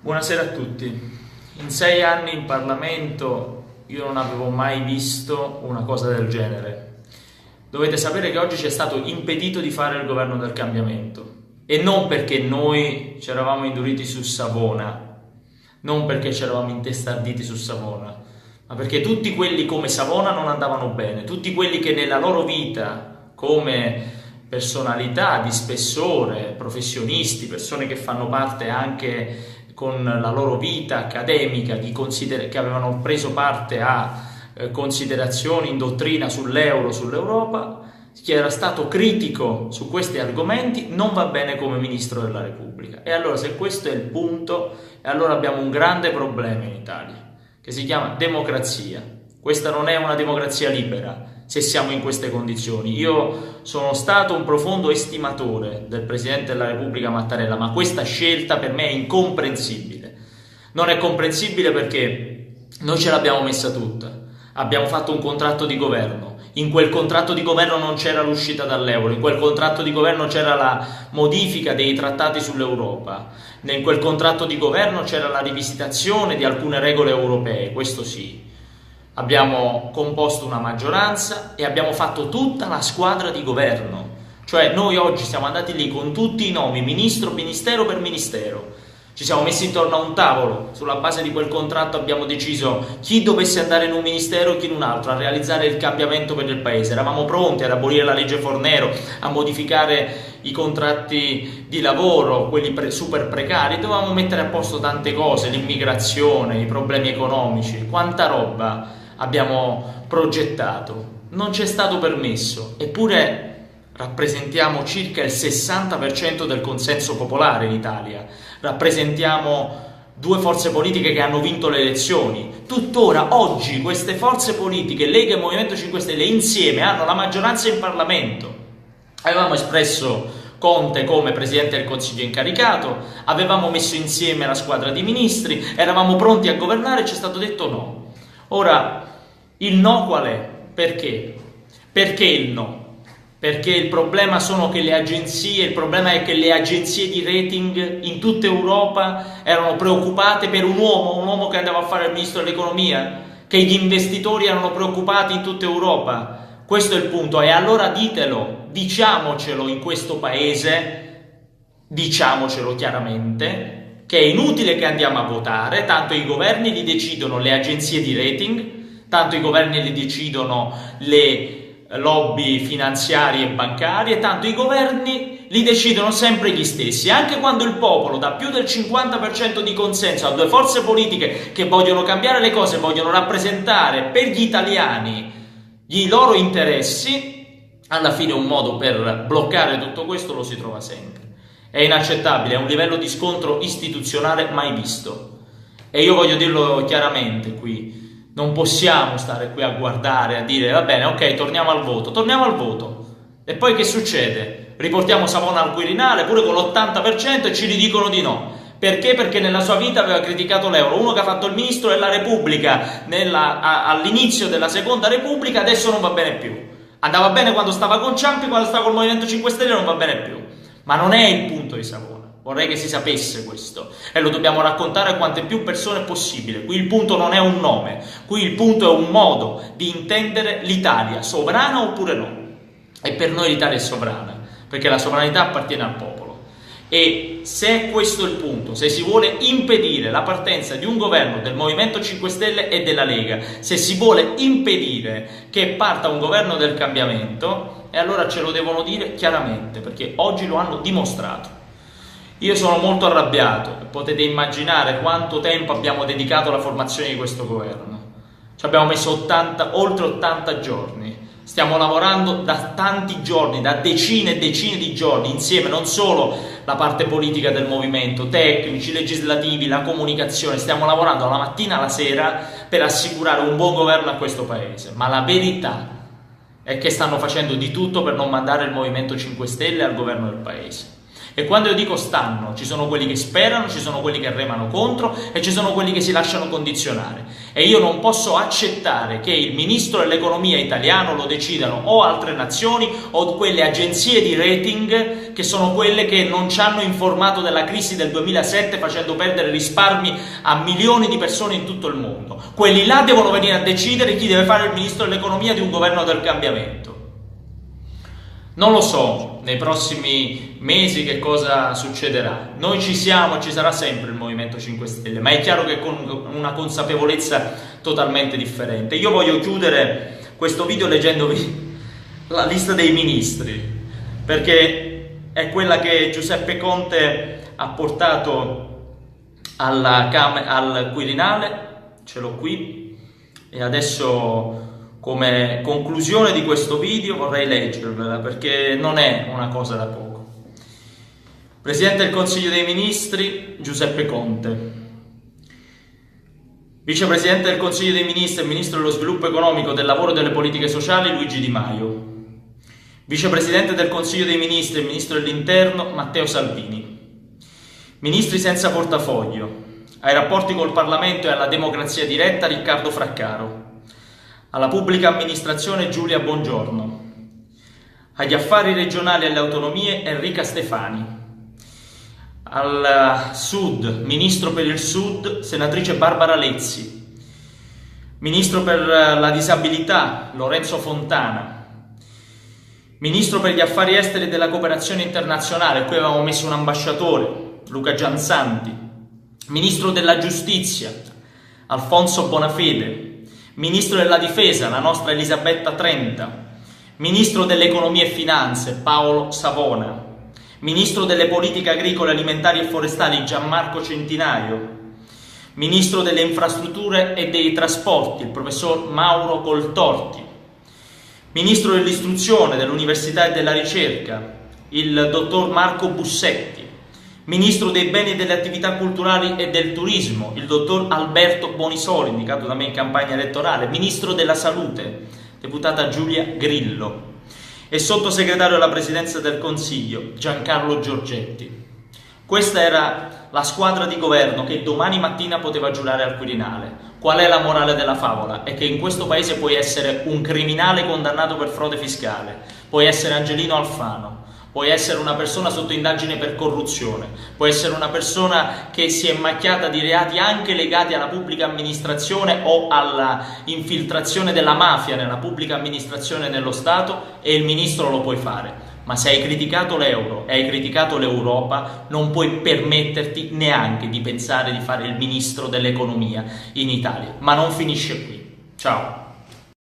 Buonasera a tutti. In 6 anni in Parlamento io non avevo mai visto una cosa del genere. Dovete sapere che oggi ci è stato impedito di fare il governo del cambiamento. E non perché noi ci eravamo induriti su Savona, non perché ci eravamo intestarditi su Savona, ma perché tutti quelli come Savona non andavano bene, tutti quelli che nella loro vita, come personalità di spessore, professionisti, persone che fanno parte anche con la loro vita accademica, che avevano preso parte a considerazioni in dottrina sull'euro, sull'Europa, chi era stato critico su questi argomenti non va bene come Ministro della Repubblica. E allora, se questo è il punto, allora abbiamo un grande problema in Italia, che si chiama democrazia. Questa non è una democrazia libera, se siamo in queste condizioni. Io sono stato un profondo estimatore del Presidente della Repubblica Mattarella, ma questa scelta per me è incomprensibile. Non è comprensibile perché noi ce l'abbiamo messa tutta. Abbiamo fatto un contratto di governo. In quel contratto di governo non c'era l'uscita dall'euro, in quel contratto di governo c'era la modifica dei trattati sull'Europa, in quel contratto di governo c'era la rivisitazione di alcune regole europee, questo sì. Abbiamo composto una maggioranza e abbiamo fatto tutta la squadra di governo. Cioè noi oggi siamo andati lì con tutti i nomi, ministero per ministero. Ci siamo messi intorno a un tavolo, sulla base di quel contratto abbiamo deciso chi dovesse andare in un ministero e chi in un altro, a realizzare il cambiamento per il paese. Eravamo pronti ad abolire la legge Fornero, a modificare i contratti di lavoro, quelli super precari. Dovevamo mettere a posto tante cose, l'immigrazione, i problemi economici, quanta roba abbiamo progettato. Non ci è stato permesso, eppure rappresentiamo circa il 60% del consenso popolare in Italia, rappresentiamo 2 forze politiche che hanno vinto le elezioni. Tuttora, oggi, queste forze politiche, Lega e Movimento 5 Stelle, insieme hanno la maggioranza in Parlamento. Avevamo espresso Conte come Presidente del Consiglio incaricato, avevamo messo insieme la squadra di ministri, eravamo pronti a governare e ci è stato detto no. Ora, il no qual è? Perché? Perché il no? Perché il problema il problema è che le agenzie di rating in tutta Europa erano preoccupate per un uomo che andava a fare il ministro dell'economia, che gli investitori erano preoccupati in tutta Europa. Questo è il punto. E allora ditelo, diciamocelo in questo paese, diciamocelo chiaramente, che è inutile che andiamo a votare, tanto i governi li decidono le agenzie di rating, tanto i governi li decidono le lobby finanziarie e bancarie, tanto i governi li decidono sempre gli stessi. Anche quando il popolo dà più del 50% di consenso a 2 forze politiche che vogliono cambiare le cose, vogliono rappresentare per gli italiani i loro interessi, alla fine un modo per bloccare tutto questo lo si trova sempre. È inaccettabile, è un livello di scontro istituzionale mai visto. E io voglio dirlo chiaramente qui. Non possiamo stare qui a guardare, a dire va bene, ok, torniamo al voto. E poi che succede? Riportiamo Savona al Quirinale pure con l'80% e ci ridicono di no. Perché? Perché nella sua vita aveva criticato l'euro. Uno che ha fatto il Ministro della Repubblica all'inizio della Seconda Repubblica, adesso non va bene più. Andava bene quando stava con Ciampi, quando stava col Movimento 5 Stelle non va bene più. Ma non è il punto di Savona. Vorrei che si sapesse questo e lo dobbiamo raccontare a quante più persone possibile. Qui il punto non è un nome, qui il punto è un modo di intendere l'Italia, sovrana oppure no. E per noi l'Italia è sovrana, perché la sovranità appartiene al popolo. E se questo è il punto, se si vuole impedire la partenza di un governo del Movimento 5 Stelle e della Lega, se si vuole impedire che parta un governo del cambiamento, e allora ce lo devono dire chiaramente, perché oggi lo hanno dimostrato. Io sono molto arrabbiato e potete immaginare quanto tempo abbiamo dedicato alla formazione di questo governo. Ci abbiamo messo oltre 80 giorni. Stiamo lavorando da tanti giorni, da decine e decine di giorni insieme, non solo la parte politica del movimento, tecnici, legislativi, la comunicazione. Stiamo lavorando dalla mattina alla sera per assicurare un buon governo a questo paese. Ma la verità è che stanno facendo di tutto per non mandare il Movimento 5 Stelle al governo del paese. E quando io dico stanno, ci sono quelli che sperano, ci sono quelli che remano contro e ci sono quelli che si lasciano condizionare. E io non posso accettare che il ministro dell'economia italiano lo decidano o altre nazioni o quelle agenzie di rating che sono quelle che non ci hanno informato della crisi del 2007 facendo perdere risparmi a milioni di persone in tutto il mondo. Quelli là devono venire a decidere chi deve fare il ministro dell'economia di un governo del cambiamento. Non lo so nei prossimi mesi che cosa succederà. Noi ci siamo, ci sarà sempre il Movimento 5 Stelle, ma è chiaro che con una consapevolezza totalmente differente. Io voglio chiudere questo video leggendovi la lista dei ministri, perché è quella che Giuseppe Conte ha portato al Quirinale, ce l'ho qui, e adesso come conclusione di questo video vorrei leggervela perché non è una cosa da poco. Presidente del Consiglio dei Ministri Giuseppe Conte. Vicepresidente del Consiglio dei Ministri e Ministro dello Sviluppo Economico, del Lavoro e delle Politiche Sociali Luigi Di Maio. Vicepresidente del Consiglio dei Ministri e Ministro dell'Interno Matteo Salvini. Ministri senza portafoglio. Ai rapporti col Parlamento e alla democrazia diretta Riccardo Fraccaro. Alla pubblica amministrazione Giulia Bongiorno. Agli affari regionali e alle autonomie Enrica Stefani. Al Sud, Ministro per il Sud, senatrice Barbara Lezzi. Ministro per la disabilità Lorenzo Fontana. Ministro per gli affari esteri e della cooperazione internazionale, qui avevamo messo un ambasciatore, Luca Gianzanti. Ministro della giustizia Alfonso Bonafede. Ministro della Difesa, la nostra Elisabetta Trenta. Ministro delle Economie e Finanze, Paolo Savona. Ministro delle Politiche Agricole, Alimentari e Forestali, Gianmarco Centinaio. Ministro delle Infrastrutture e dei Trasporti, il professor Mauro Coltorti. Ministro dell'Istruzione, dell'Università e della Ricerca, il dottor Marco Bussetti. Ministro dei Beni e delle Attività Culturali e del Turismo, il dottor Alberto Bonisoli, indicato da me in campagna elettorale. Ministro della Salute, deputata Giulia Grillo. E sottosegretario alla Presidenza del Consiglio, Giancarlo Giorgetti. Questa era la squadra di governo che domani mattina poteva giurare al Quirinale. Qual è la morale della favola? È che in questo paese puoi essere un criminale condannato per frode fiscale, puoi essere Angelino Alfano, puoi essere una persona sotto indagine per corruzione, puoi essere una persona che si è macchiata di reati anche legati alla pubblica amministrazione o alla infiltrazione della mafia nella pubblica amministrazione e nello Stato, e il ministro lo puoi fare. Ma se hai criticato l'euro e hai criticato l'Europa, non puoi permetterti neanche di pensare di fare il ministro dell'economia in Italia. Ma non finisce qui. Ciao.